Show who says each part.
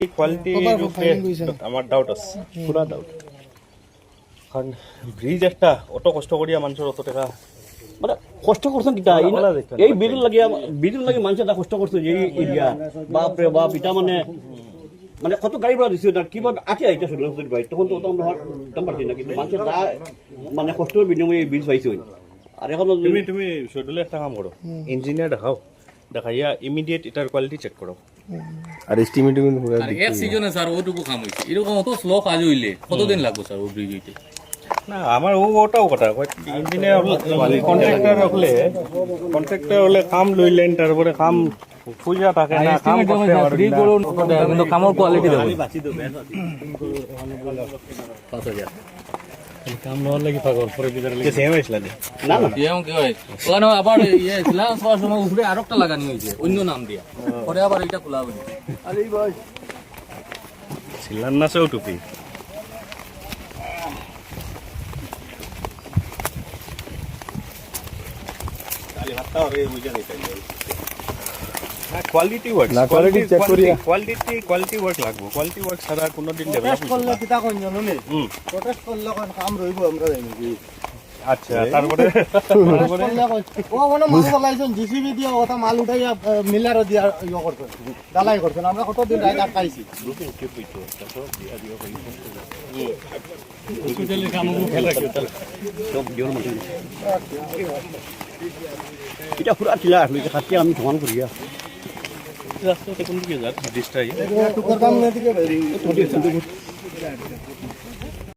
Speaker 1: Quality আমার doubt আছে, পুরা ডাউট। কারণ ব্রিজ একটা অত কষ্ট করিয়া মানুষের অত টাকা
Speaker 2: মানে কষ্ট করছেন কিটা এই বিদ্যুৎ লাগে মানুষ এটা কষ্ট করছে যে এরিয়া বাপরে বাপ এটা মানে মানে কত গাড়ি ভাড়া দিচ্ছে না কিভাবে আটে আইতে শুরু ভাই তখন তো আমরা দাম পাচ্ছি না কিন্তু মানুষের যা মানে কষ্টের বিনিময়ে ব্রিজ পাইছে আর এখন
Speaker 1: তুমি শোডুলে একটা কাম করো, ইঞ্জিনিয়ার দেখাও, দেখাইয়া ইমিডিয়েট এটার কোয়ালিটি চেক করো।
Speaker 3: আর এস্টিমেটিং
Speaker 4: আর এক সিজনে স্যার ওটুকু কাম হইছে এরকম অত স্লো কাজ হইলে কতদিন লাগবে স্যার ও ব্রিজ হইতে?
Speaker 1: না আমার ওটাও কথা ইঞ্জিনিয়ার কন্ট্রাক্টর হলে কাম লইলেন, তারপরে কাম পূজা থাকে না, কাম করতে পারবে না,
Speaker 4: কিন্তু কামের কোয়ালিটি দেব কাম নহলে কি পাগল পরে বিদার লাগে
Speaker 1: সেম হইছিল
Speaker 2: না না
Speaker 4: এমন কি হয় ওখানে আবার ইয়ে ছিল সবার সময় উপরে আরেকটা লাগানি হয়েছে অন্য নাম দিয়া পরে আবার এটা খোলা হইছে।
Speaker 2: আরে ভাই
Speaker 1: ছিলান না সেও টুপি কোয়ালিটি ওয়ার্ক
Speaker 3: না কোয়ালিটি চেক করিয়া
Speaker 1: কোয়ালিটি ওয়ার্ক লাগবে, কোয়ালিটি ওয়ার্ক ছাড়া কোনোদিন ডেভেলপ
Speaker 5: করলে কিতা কোন জানো নে প্রটেস্ট করলে কোন কাম রইব আমরা জানি কি।
Speaker 1: আচ্ছা তারপরে
Speaker 5: ও মানে মাল বলাইছেন জিসিবি দিয়ে ওটা মাল উঠাইয়া মিলার দিয়া ইয়ে করছেন ডালাই করছেন আমরা কতদিন রাত আটকাইছি।
Speaker 2: এটা পুরা ছিল আসলে খাতি আমি সমান করিয়া
Speaker 1: রাস্তাটা কোন দিকে যাচ্ছে ডিস্টাই
Speaker 5: টুকার কাম না দিকে